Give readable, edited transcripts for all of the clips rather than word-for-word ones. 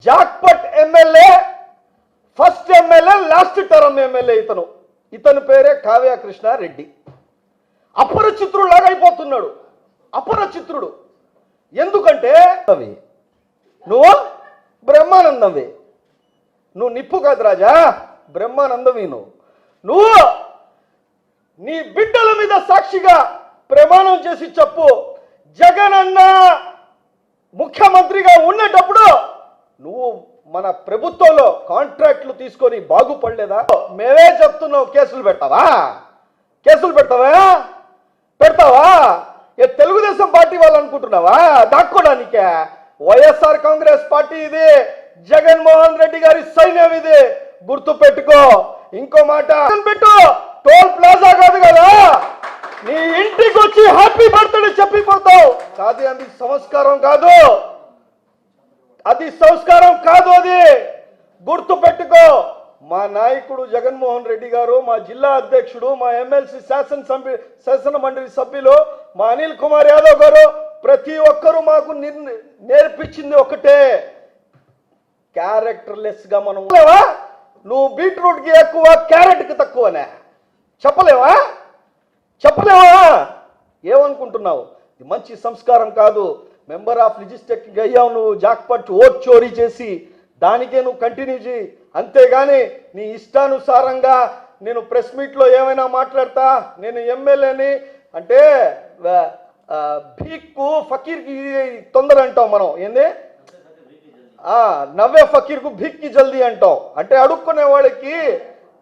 Jackpot MLA first MLA last term MLA ఇతని పేరే కావ్య కృష్ణారెడ్డి. అపరిచిత్రులాగా అయిపోతున్నాడు. అపరిచిత్రుడు ఎందుకంటే నువ్వు బ్రహ్మానందంవి, నువ్వు నిప్పు కాదు రాజా, బ్రహ్మానందవి. నువ్వు నీ బిడ్డల మీద సాక్షిగా ప్రమాణం చేసి చెప్పు, జగన్ అన్న ముఖ్యమంత్రిగా ఉండేటప్పుడు నువ్వు మన ప్రభుత్వంలో కాంట్రాక్ట్లు తీసుకొని బాగుపడలేదా? మేమే చెప్తున్నావు, కేసులు పెడతావా? కేసులు పెడతావా? తెలుగుదేశం పార్టీ వాళ్ళు అనుకుంటున్నావా దాక్కోడానికే? వైఎస్ఆర్ కాంగ్రెస్ పార్టీ ఇది, జగన్మోహన్ రెడ్డి గారి సైన్యం ఇది, గుర్తు పెట్టుకో. ఇంకో మాట పెట్టు, టోల్ ప్లాజా కాదు కదా, నీ ఇంటికి వచ్చి హ్యాపీ బర్త్డే చెప్పిపోతావు. కాదు, అది సంస్కారం కాదు, అది సంస్కారం కాదు, అది గుర్తు పెట్టుకో. మా నాయకుడు జగన్మోహన్ రెడ్డి గారు, మా జిల్లా అధ్యక్షుడు, మా ఎమ్మెల్సీ శాసన మండలి సభ్యులు మా అనిల్ కుమార్ యాదవ్ గారు, ప్రతి ఒక్కరూ మాకు నేర్పించింది ఒకటే, క్యారెక్టర్లెస్ గా మనం. నువ్వు బీట్రూట్ కి ఎక్కువ, క్యారెట్ కి తక్కువనే చెప్పలేవా? ఏమనుకుంటున్నావు? ఇది మంచి సంస్కారం కాదు. మెంబర్ ఆఫ్ లెజిస్లేటివ్ అయ్యావు నువ్వు, జాక్పట్ ఓట్ చోరీ చేసి, దానికే నువ్వు కంటిన్యూ చేయి. అంతేగాని నీ ఇష్టానుసారంగా నేను ప్రెస్ మీట్లో ఏమైనా మాట్లాడతా, నేను ఎమ్మెల్యేని అంటే భీక్కు ఫకీర్కి తొందర అంటాం మనం. ఏంది? నవ్వే ఫకీర్కు భీక్కి జల్దీ అంటాం. అంటే అడుక్కునే వాళ్ళకి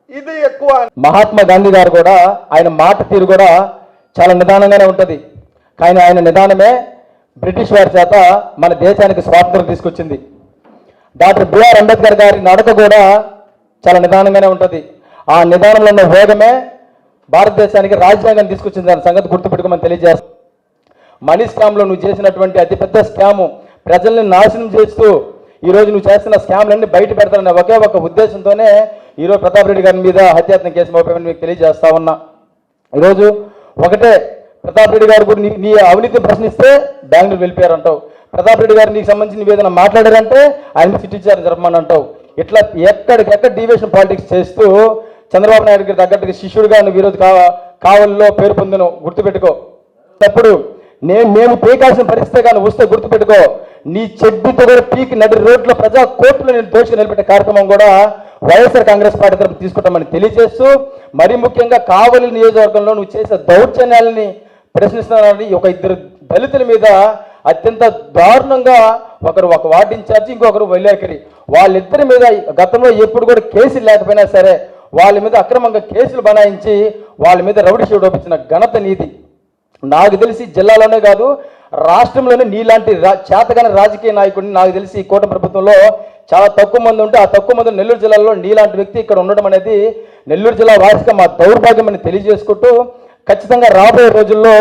ఇది ఎక్కువ. మహాత్మా గాంధీ గారు కూడా ఆయన మాట తీరు కూడా చాలా నిదానంగానే ఉంటుంది. కానీ ఆయన నిదానమే బ్రిటిష్ వారి చేత మన దేశానికి స్వాతంత్రం తీసుకొచ్చింది. డాక్టర్ బిఆర్ అంబేద్కర్ గారి నడక కూడా చాలా నిదానంగానే ఉంటుంది. ఆ నిదానంలో ఉన్న వేగమే భారతదేశానికి రాజ్యాంగం తీసుకొచ్చింది. దాని సంగతి గుర్తుపెట్టుకోమని తెలియజేస్తాం. మనీ స్కామ్లో నువ్వు చేసినటువంటి అతిపెద్ద స్కాము, ప్రజల్ని నాశనం చేస్తూ ఈరోజు నువ్వు చేస్తున్న స్కామ్లన్నీ బయట పెడతానన్న ఒకే ఒక ఉద్దేశంతోనే ఈరోజు ప్రతాప్ రెడ్డి గారి మీద హత్యాయత్నం కేసు మోపామని మీకు తెలియజేస్తా ఉన్నా. ఈరోజు ఒకటే, ప్రతాప్ రెడ్డి గారు కూడా నీ అవినీతిని ప్రశ్నిస్తే బెంగళూరు వెళ్ళిపోయారంటావు. ప్రతాప్ రెడ్డి గారు నీకు సంబంధించిన ఏదైనా మాట్లాడారంటే ఆయన సిటీ విచారణ జరపమని అంటావు. ఇట్లా ఎక్కడికెక్కడ డివియేషన్ పాలిటిక్స్ చేస్తూ చంద్రబాబు నాయుడు గారి తగ్గట్టుగా శిష్యుడిగా నువ్వు ఈరోజు కావల్లో పేరు పొందను, గుర్తుపెట్టుకో. అప్పుడు మేము పీకాల్సిన పరిస్థితి కానీ వస్తే గుర్తుపెట్టుకో, నీ చెడ్డుతో కూడా పీకి నడి రోడ్ల ప్రజా కోర్టులో నేను దోషుకు నిలబెట్టే కార్యక్రమం కూడా వైఎస్ఆర్ కాంగ్రెస్ పార్టీ తరఫున తీసుకుంటామని తెలియజేస్తూ, మరీ ముఖ్యంగా కావలి నియోజకవర్గంలో నువ్వు చేసే దౌర్జన్యాలని ప్రశ్నిస్తున్నానని ఒక ఇద్దరు దళితుల మీద అత్యంత దారుణంగా, ఒకరు ఒక వార్డు ఇన్ఛార్జి, ఇంకొకరు విలేకరి, వాళ్ళిద్దరి మీద గతంలో ఎప్పుడు కూడా కేసులు లేకపోయినా సరే వాళ్ళ మీద అక్రమంగా కేసులు బనాయించి వాళ్ళ మీద రౌడీ షీట్ ఓపించిన ఘనత నీది. నాకు తెలిసి జిల్లాలోనే కాదు రాష్ట్రంలోనే నీలాంటి చేతగానే రాజకీయ నాయకుడిని నాకు తెలిసి ఈ కూటమి ప్రభుత్వంలో చాలా తక్కువ మంది ఉంటే, ఆ తక్కువ మంది నెల్లూరు జిల్లాలో నీలాంటి వ్యక్తి ఇక్కడ ఉండడం అనేది నెల్లూరు జిల్లా వాసిగా మా దౌర్భాగ్యం అని తెలియజేసుకుంటూ, ఖచ్చితంగా రాబోయే రోజుల్లో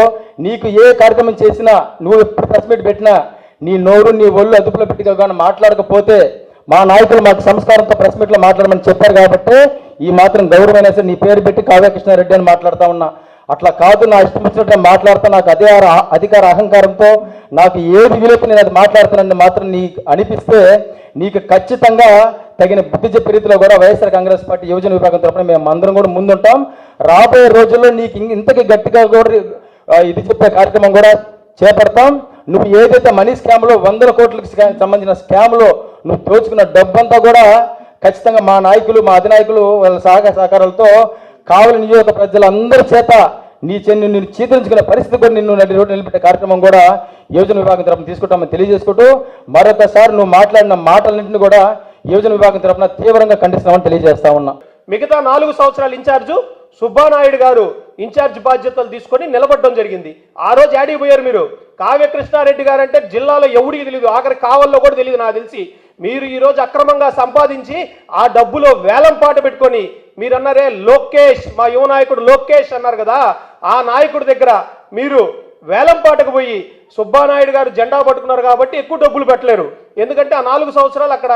నీకు ఏ కార్యక్రమం చేసినా, నువ్వు ఎప్పుడు ప్రెస్ మీట్ పెట్టినా నీ నోరు నీ ఒళ్ళు అదుపులో పెట్టుగా కానీ మాట్లాడకపోతే, మా నాయకులు మాకు సంస్కారంతో ప్రెస్ మీట్లో మాట్లాడమని చెప్పారు కాబట్టి ఈ మాత్రం గౌరవమైన సరే నీ పేరు పెట్టి కావ్య కృష్ణారెడ్డి అని మాట్లాడుతూ ఉన్నా. అట్లా కాదు, నా ఇష్టం వచ్చినట్టు మాట్లాడుతా, నాకు అదే అధికార అహంకారంతో నాకు ఏది వీలైతే నేను అది మాట్లాడుతానని మాత్రం నీకు అనిపిస్తే నీకు ఖచ్చితంగా తగిన బుద్ధి చెప్పే రీతిలో కూడా వైఎస్ఆర్ కాంగ్రెస్ పార్టీ యువజన విభాగం తరఫున మేము అందరం కూడా ముందుంటాం. రాబోయే రోజుల్లో నీకు ఇంతకీ గట్టిగా కూడా ఇది చెప్పే కార్యక్రమం కూడా చేపడతాం. నువ్వు ఏదైతే మనీ స్కామ్లో 100 కోట్లకు సంబంధించిన స్కామ్లో నువ్వు దోచుకున్న డబ్బంతా కూడా ఖచ్చితంగా మా నాయకులు, మా అధినాయకులు వాళ్ళ సహకారాలతో కావలి నియోజక ప్రజలందరి చేత నిన్ను చీదరించుకునే పరిస్థితి కూడా నిన్ను నడి రోడ్డు నిలబెట్టే కార్యక్రమం కూడా యువజన విభాగం తరఫున తీసుకుంటామని తెలియజేసుకుంటూ, మరొకసారి నువ్వు మాట్లాడిన మాటలన్నింటినీ కూడా యువజన విభాగం తరఫున తీవ్రంగా ఖండిస్తామని తెలియజేస్తా ఉన్నా. మిగతా 4 సంవత్సరాల ఇన్ఛార్జు సుబ్బానాయుడు గారు ఇన్ఛార్జ్ బాధ్యతలు తీసుకొని నిలబడడం జరిగింది. ఆ రోజు యాడికి పోయారు మీరు? కావ్య కృష్ణారెడ్డి గారు అంటే జిల్లాలో ఎవడికి తెలియదు, ఆఖరి కావల్లో కూడా తెలియదు నాకు తెలిసి. మీరు ఈరోజు అక్రమంగా సంపాదించి ఆ డబ్బులో వేలం పాట పెట్టుకొని, మీరు అన్నారే లోకేష్, మా యువ నాయకుడు లోకేష్ అన్నారు కదా, ఆ నాయకుడి దగ్గర మీరు వేలం పాటకు పోయి సుబ్బానాయుడు గారు జెండా పట్టుకున్నారు కాబట్టి ఎక్కువ డబ్బులు పెట్టలేరు. ఎందుకంటే ఆ 4 సంవత్సరాలు అక్కడ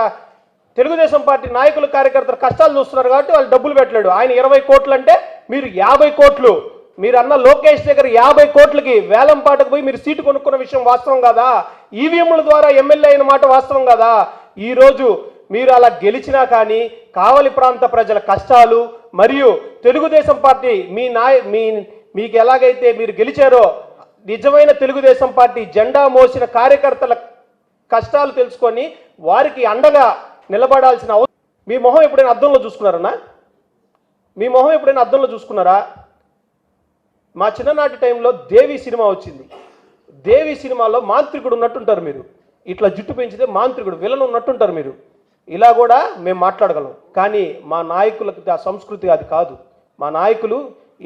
తెలుగుదేశం పార్టీ నాయకులు, కార్యకర్తలు కష్టాలు చూస్తున్నారు కాబట్టి వాళ్ళు డబ్బులు పెట్టలేడు. ఆయన 20 కోట్లు అంటే మీరు 50 కోట్లు మీరు అన్న లోకేష్ దగ్గర 50 కోట్లకి వేలం పాటకు పోయి మీరు సీటు కొనుక్కున్న విషయం వాస్తవం కాదా? ఈవీఎంల ద్వారా ఎమ్మెల్యే అయిన మాట వాస్తవం కాదా? ఈరోజు మీరు అలా గెలిచినా కానీ కావలి ప్రాంత ప్రజల కష్టాలు మరియు తెలుగుదేశం పార్టీ మీకు ఎలాగైతే మీరు గెలిచారో నిజమైన తెలుగుదేశం పార్టీ జెండా మోసిన కార్యకర్తల కష్టాలు తెలుసుకొని వారికి అండగా నిలబడాల్సిన అవసరం. మీ మొహం ఎప్పుడైనా అద్దంలో చూసుకున్నారన్నా? మీ మొహం ఎప్పుడైనా అద్దంలో చూసుకున్నారా? మా చిన్ననాటి టైంలో దేవి సినిమా వచ్చింది. దేవి సినిమాలో మాంత్రికుడు ఉన్నట్టుంటారు మీరు. ఇట్లా జుట్టు పెంచితే మాంత్రికుడు విలన్ ఉన్నట్టుంటారు మీరు. ఇలా కూడా మేము మాట్లాడగలం. కానీ మా నాయకులకు ఆ సంస్కృతి అది కాదు. మా నాయకులు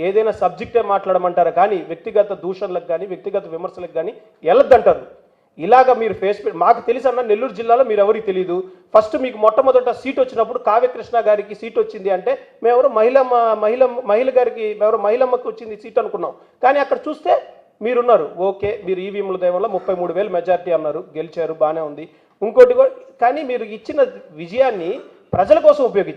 ఏదైనా సబ్జెక్టే మాట్లాడమంటారు కానీ వ్యక్తిగత దూషణలకు కానీ వ్యక్తిగత విమర్శలకు కానీ వెళ్ళొద్దంటారు. ఇలాగ మీరు మాకు తెలుసు అన్న, నెల్లూరు జిల్లాలో మీరు ఎవరికి తెలియదు. ఫస్ట్ మీకు మొట్టమొదట సీట్ వచ్చినప్పుడు కావ్యకృష్ణ గారికి సీట్ వచ్చింది అంటే మేమెవరో మహిళ గారికి ఎవరో మహిళమ్మకి వచ్చింది సీట్ అనుకున్నాం. కానీ అక్కడ చూస్తే మీరున్నారు. ఓకే, మీరు ఈవీఎంల దయ వల్ల 33,000 మెజార్టీ అన్నారు, గెలిచారు, బాగానే ఉంది. ఇంకోటి కూడా, కానీ మీరు ఇచ్చిన విజయాన్ని ప్రజల కోసం ఉపయోగించారు.